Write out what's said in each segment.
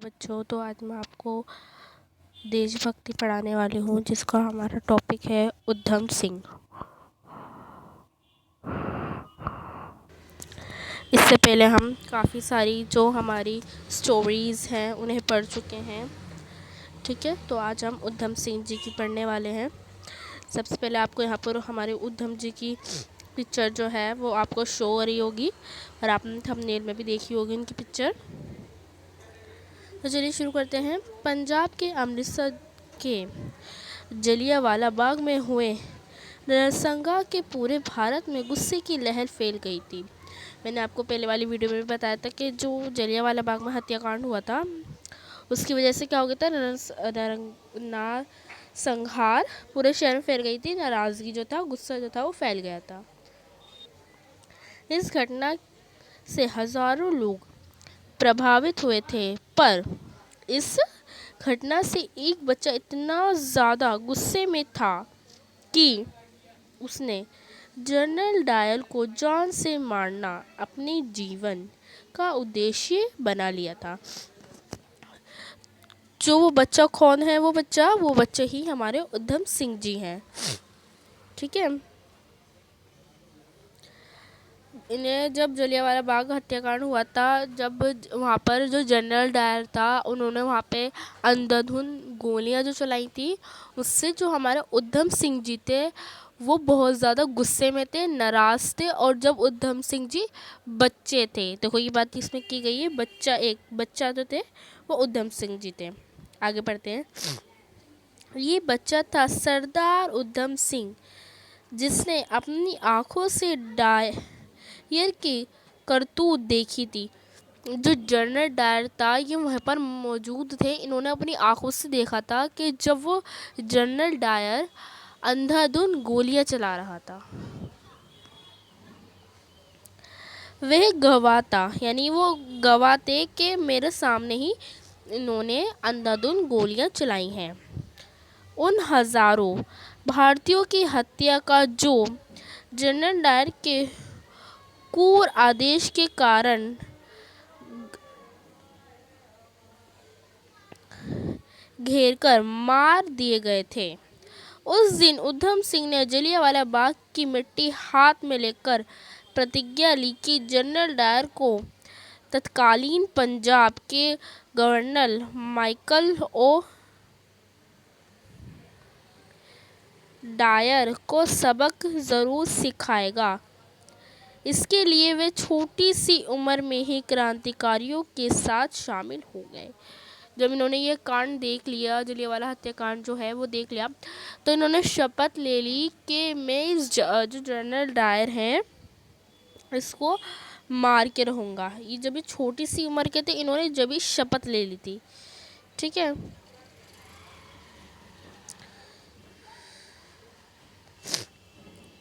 बच्चों, तो आज मैं आपको देशभक्ति पढ़ाने वाली हूँ, जिसका हमारा टॉपिक है उधम सिंह। इससे पहले हम काफ़ी सारी जो हमारी स्टोरीज़ हैं उन्हें पढ़ चुके हैं। ठीक है, तो आज हम उधम सिंह जी की पढ़ने वाले हैं। सबसे पहले आपको यहाँ पर हमारे उधम जी की पिक्चर जो है वो आपको शो हो रही होगी, और आपने थंबनेल में भी देखी होगी उनकी पिक्चर। तो चलिए शुरू करते हैं। पंजाब के अमृतसर के जलियांवाला बाग में हुए नरसंहार के पूरे भारत में गुस्से की लहर फैल गई थी। मैंने आपको पहले वाली वीडियो में भी बताया था कि जो जलियांवाला बाग में हत्याकांड हुआ था, उसकी वजह से क्या हो गया था, नरसंहार पूरे शहर में फैल गई थी। नाराज़गी जो था, गुस्सा जो था, वो फैल गया था। इस घटना से हज़ारों लोग प्रभावित हुए थे, पर इस घटना से एक बच्चा इतना ज़्यादा गुस्से में था कि उसने जनरल डायर को जान से मारना अपने जीवन का उद्देश्य बना लिया था। जो वो बच्चा कौन है? वो बच्चा ही हमारे उधम सिंह जी हैं। ठीक है, इन्हें जब जलियांवाला बाग हत्याकांड हुआ था, जब वहाँ पर जो जनरल डायर था, उन्होंने वहाँ पे अंधाधुंध गोलियाँ जो चलाई थी, उससे जो हमारे उधम सिंह जी थे वो बहुत ज़्यादा गुस्से में थे, नाराज़ थे। और जब उधम सिंह जी बच्चे थे, देखो ये बात इसमें की गई है, बच्चा जो थे वो उधम सिंह जी थे। आगे बढ़ते हैं। ये बच्चा था सरदार उधम सिंह, जिसने अपनी आँखों से डायर की करतूत देखी थी। जो जनरल डायर था, ये वहाँ पर मौजूद थे। इन्होंने अपनी आँखों से देखा था कि जब वो जनरल डायर अंधाधुंध गोलियां चला रहा था, वह गवाह था, यानी वो गवाह थे कि मेरे सामने ही इन्होंने अंधाधुंध गोलियां चलाई हैं। उन हज़ारों भारतीयों की हत्या का जो जनरल डायर के क्रूर आदेश के कारण घेरकर मार दिए गए थे। उस दिन उधम सिंह ने जलियांवाला बाग की मिट्टी हाथ में लेकर प्रतिज्ञा ली कि जनरल डायर को तत्कालीन पंजाब के गवर्नर माइकल ओ डायर को सबक ज़रूर सिखाएगा। इसके लिए वे छोटी सी उम्र में ही क्रांतिकारियों के साथ शामिल हो गए। जब इन्होंने ये कांड देख लिया, जलियांवाला हत्याकांड जो है वो देख लिया, तो इन्होंने शपथ ले ली कि मैं इस जो जनरल डायर हैं इसको मार के रहूँगा। ये जब ये छोटी सी उम्र के थे, इन्होंने जब ही शपथ ले ली थी। ठीक है,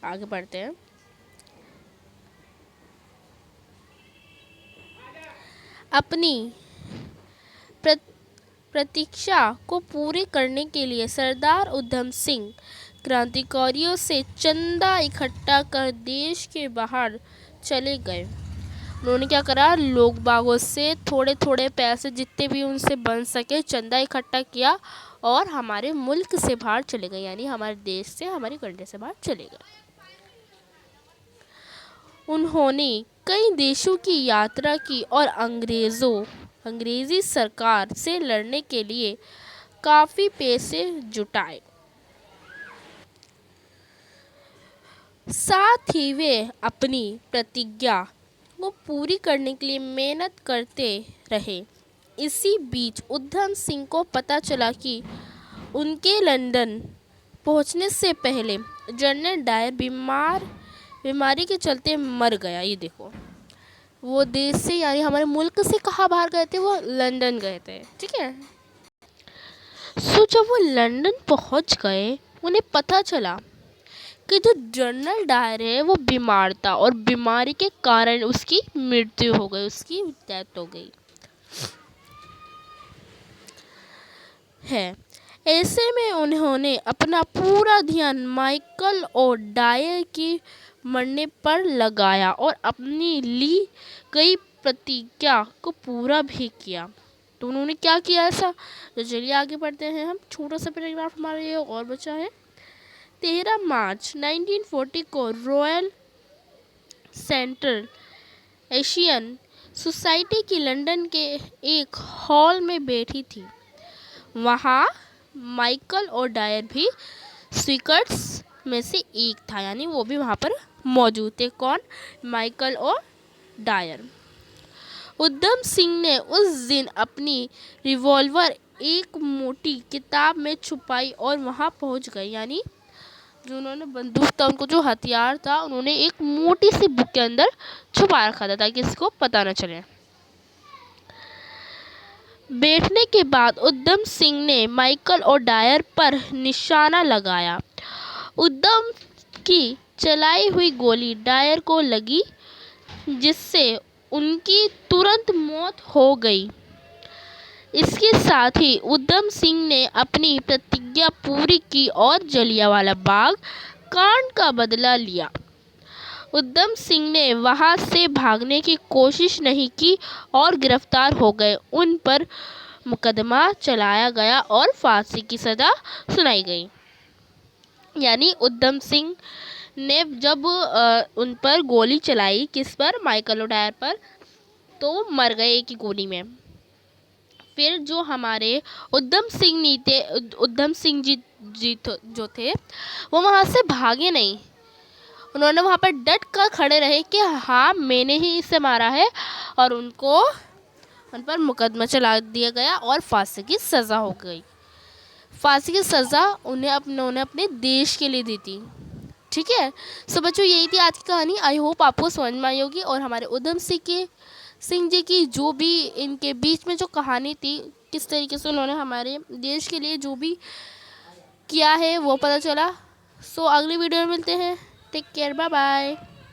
आगे बढ़ते हैं। अपनी प्रतीक्षा को पूरी करने के लिए सरदार उधम सिंह क्रांतिकारियों से चंदा इकट्ठा कर देश के बाहर चले गए। उन्होंने क्या करा, लोग बागों से थोड़े थोड़े पैसे जितने भी उनसे बन सके चंदा इकट्ठा किया और हमारे मुल्क से बाहर चले गए, यानी हमारे देश से, हमारी कंट्री से बाहर चले गए। उन्होंने कई देशों की यात्रा की और अंग्रेजी सरकार से लड़ने के लिए काफ़ी पैसे जुटाए। साथ ही वे अपनी प्रतिज्ञा को पूरी करने के लिए मेहनत करते रहे। इसी बीच उधम सिंह को पता चला कि उनके लंदन पहुंचने से पहले जनरल डायर बीमारी के चलते मर गया। ये देखो, वो देश से, यानी हमारे मुल्क से कहाँ बाहर गए थे? वो लंदन गए थे। ठीक है, सो जब वो लंदन पहुंच गए, उन्हें पता चला कि जो जनरल डायर है वो बीमार था और बीमारी के कारण उसकी मृत्यु हो गई, उसकी डेथ हो गई है। ऐसे में उन्होंने अपना पूरा ध्यान माइकल और डायर की मरने पर लगाया और अपनी ली गई प्रतिज्ञा को पूरा भी किया। तो उन्होंने क्या किया ऐसा, तो चलिए आगे बढ़ते हैं हम। छोटा सा पैराग्राफ हमारे ये और बचा है। 13 मार्च 1940 को रॉयल सेंट्रल एशियन सोसाइटी की लंदन के एक हॉल में बैठी थी। वहाँ माइकल और डायर भी स्पीकर्स में से एक था, यानी वो भी वहाँ पर मौजूद थे। कौन? माइकल और डायर। उधम सिंह ने उस दिन अपनी रिवॉल्वर एक मोटी किताब में छुपाई और वहाँ पहुँच गए, यानी जो उन्होंने बंदूक था, उनको जो हथियार था, उन्होंने एक मोटी सी बुक के अंदर छुपा रखा था ताकि किसी को पता न चले। बैठने के बाद उधम सिंह ने माइकल और डायर पर निशाना लगाया। उधम की चलाई हुई गोली डायर को लगी, जिससे उनकी तुरंत मौत हो गई। इसके साथ ही उधम सिंह ने अपनी प्रतिज्ञा पूरी की और जलियांवाला बाग कांड का बदला लिया। उधम सिंह ने वहां से भागने की कोशिश नहीं की और गिरफ्तार हो गए। उन पर मुकदमा चलाया गया और फांसी की सजा सुनाई गई। यानी उधम सिंह ने जब उन पर गोली चलाई, किस पर? माइकल और डायर पर, तो मर गए एक ही गोली में। फिर जो हमारे उधम सिंह जी जो थे, वो वहाँ से भागे नहीं। उन्होंने वहाँ पर डट कर खड़े रहे कि हाँ, मैंने ही इसे मारा है, और उन पर मुकदमा चला दिया गया और फांसी की सज़ा हो गई। फांसी की सज़ा उन्होंने अपने देश के लिए दी थी। ठीक है, सो बच्चों, यही थी आज की कहानी। आई होप आपको समझ में आई होगी। और हमारे उधम सिंह जी की जो भी इनके बीच में जो कहानी थी, किस तरीके से उन्होंने हमारे देश के लिए जो भी किया है वो पता चला। सो अगली वीडियो में मिलते हैं। Take care, bye bye.